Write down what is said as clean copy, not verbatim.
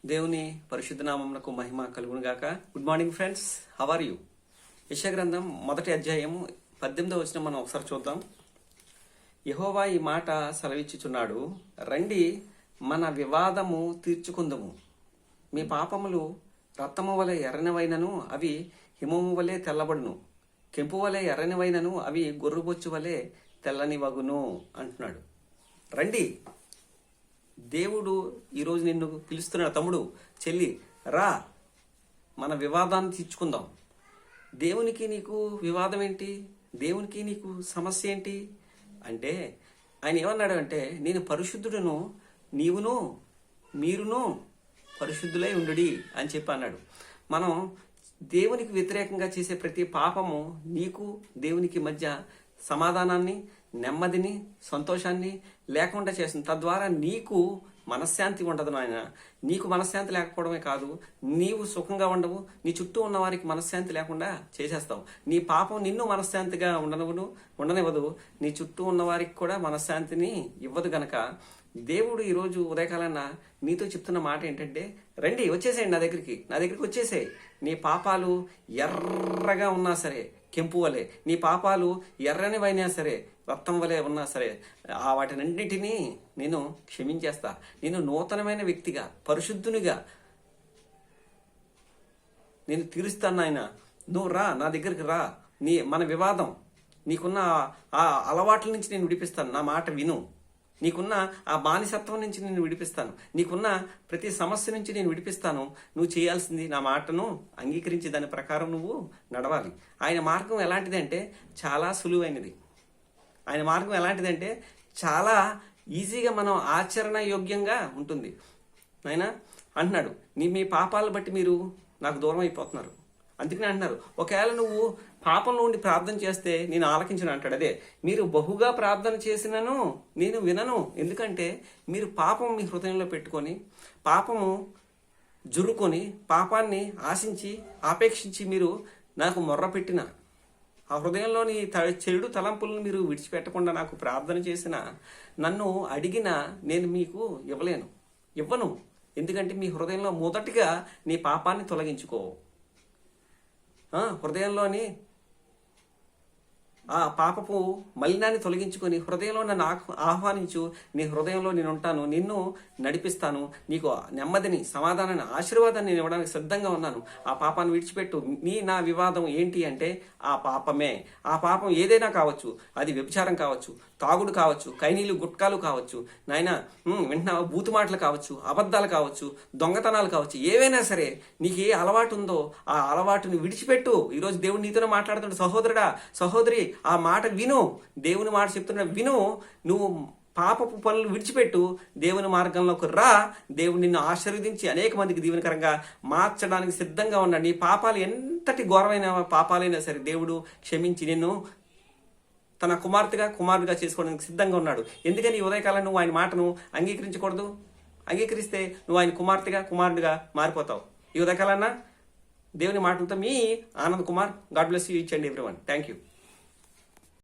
దేవుని పరిశుద్ధ నామమునకు మహిమ కలుగును గాక. Good morning friends, how are you? యెషయా గ్రంథం 1వ అధ్యాయము 18వ వచనం మనం ఒకసారి చూద్దాం. యెహోవా ఈ మాట సెలవిచ్చుచున్నాడు, రండి మన వివాదము తీర్చుకుందుము. మీ పాపములు రక్తము వలె ఎర్రనివైనను అవి హిమము వలె తెల్లబడును, కెంపు వలె ఎర్రనివైనను అవి గొర్రుబొచ్చు వలె తెల్లనివగును అంటున్నాడు. రండి, దేవుడు ఈరోజు నిన్ను పిలుస్తున్నాడు. తమ్ముడు, చెల్లి, రా, మన వివాదాన్ని తీర్చుకుందాం. దేవునికి నీకు వివాదం ఏంటి? దేవునికి నీకు సమస్య ఏంటి అంటే, ఆయన ఏమన్నాడు అంటే, నేను పరిశుద్ధుడును, నీవును మీరును పరిశుద్ధులై ఉండుడి అని చెప్పి అన్నాడు. మనం దేవునికి వ్యతిరేకంగా చేసే ప్రతి పాపము నీకు దేవునికి మధ్య సమాధానాన్ని, నెమ్మదిని, సంతోషాన్ని లేకుండా చేస్తుంది. తద్వారా నీకు మనశ్శాంతి ఉండదు నాయన. నీకు మనశ్శాంతి లేకపోవడమే కాదు, నీవు సుఖంగా ఉండవు, నీ చుట్టూ ఉన్న వారికి మనశ్శాంతి లేకుండా చేసేస్తావు. నీ పాపం నిన్ను మనశ్శాంతిగా ఉండనివ్వదు, నీ చుట్టూ ఉన్న వారికి కూడా మనశ్శాంతిని ఇవ్వదు. గనక దేవుడు ఈరోజు ఉదయకాలన్న నీతో చెప్తున్న మాట ఏంటంటే, రండి, వచ్చేసేయండి నా దగ్గరికి వచ్చేసేయి. నీ పాపాలు ఎర్రగా ఉన్నా సరే కెంపు వలె, నీ పాపాలు ఎర్రనివైనా సరే రక్తం వలె ఉన్నా సరే వాటినన్నిటినీ నేను క్షమించేస్తా. నేను నూతనమైన వ్యక్తిగా, పరిశుద్ధునిగా నేను తీరుస్తాను. ఆయన నువ్వు రా, నా దగ్గరికి రా. మన వివాదం, నీకున్న ఆ అలవాట్ల నుంచి నేను విడిపిస్తాను. నా మాట విను. నీకున్న ఆ బానిసత్వం నుంచి నేను విడిపిస్తాను. నీకున్న ప్రతి సమస్య నుంచి నేను విడిపిస్తాను. నువ్వు చేయాల్సింది నా మాటను అంగీకరించి దాని ప్రకారం నువ్వు నడవాలి. ఆయన మార్గం ఎలాంటిదంటే చాలా సులువైనది. ఆయన మార్గం ఎలాంటిదంటే చాలా ఈజీగా మనం ఆచరణ యోగ్యంగా ఉంటుంది. ఆయన అంటున్నాడు, మీ పాపాలను బట్టి మీరు నాకు దూరం అయిపోతున్నారు. అందుకని అంటున్నారు, ఒకవేళ నువ్వు పాపంలో ఉండి ప్రార్థన చేస్తే నేను ఆలకించను అంటాడు. అదే, మీరు బహుగా ప్రార్థన చేసినను నేను వినను. ఎందుకంటే మీరు పాపం మీ హృదయంలో పెట్టుకొని, పాపము జురుకొని, పాపాన్ని ఆశించి ఆపేక్షించి మీరు నాకు మొర్ర పెట్టిన ఆ హృదయంలోని చెడు తలంపులను మీరు విడిచిపెట్టకుండా నాకు ప్రార్థన చేసిన, నన్ను అడిగిన నేను మీకు ఇవ్వను. ఎందుకంటే మీ హృదయంలో మొదటిగా నీ పాపాన్ని తొలగించుకో. హృదయంలోని ఆ పాపపు మలినాన్ని తొలగించుకొని హృదయంలో నన్ను ఆహ్వానించు. నీ హృదయంలో నేను ఉంటాను, నిన్ను నడిపిస్తాను, నీకు నెమ్మదిని, సమాధానాన్ని, ఆశీర్వాదాన్ని నేను ఇవ్వడానికి సిద్ధంగా ఉన్నాను. ఆ పాపాన్ని విడిచిపెట్టు. నా వివాదం ఏంటి అంటే ఆ పాపమే. ఆ పాపం ఏదైనా కావచ్చు, అది వ్యభిచారం కావచ్చు, తాగుడు కావచ్చు, కైనీలు గుట్కాలు కావచ్చు, నాయన వింటున్నా బూతు మాటలు కావచ్చు, అబద్ధాలు కావచ్చు, దొంగతనాలు కావచ్చు, ఏవైనా సరే నీకు ఏ అలవాటు ఉందో ఆ అలవాటుని విడిచిపెట్టు. ఈరోజు దేవుడు నీతోనే మాట్లాడుతుంటే, సహోదరుడా, సహోదరి, ఆ మాట విను. దేవుని మాట చెప్తున్నా విను. నువ్వు పాపపు పనులు విడిచిపెట్టు, దేవుని మార్గంలోకి రా. దేవుడు నిన్ను ఆశీర్వదించి అనేక మందికి దీవెనకరంగా మార్చడానికి సిద్ధంగా ఉన్నాడు. నీ పాపాలు ఎంతటి ఘోరమైన పాపాలైనా సరే దేవుడు క్షమించి నిన్ను తన కుమారుడిగా చేసుకోవడానికి సిద్ధంగా ఉన్నాడు. ఎందుకని ఈ ఉదయకాలం నువ్వు ఆయన మాటను అంగీకరించకూడదు? అంగీకరిస్తే నువ్వు ఆయన కుమారుడిగా మారిపోతావు. ఈ ఉదయకాలన్నా దేవుని మాటలతో మీ Anand Kumar. God bless you each and everyone. Thank you.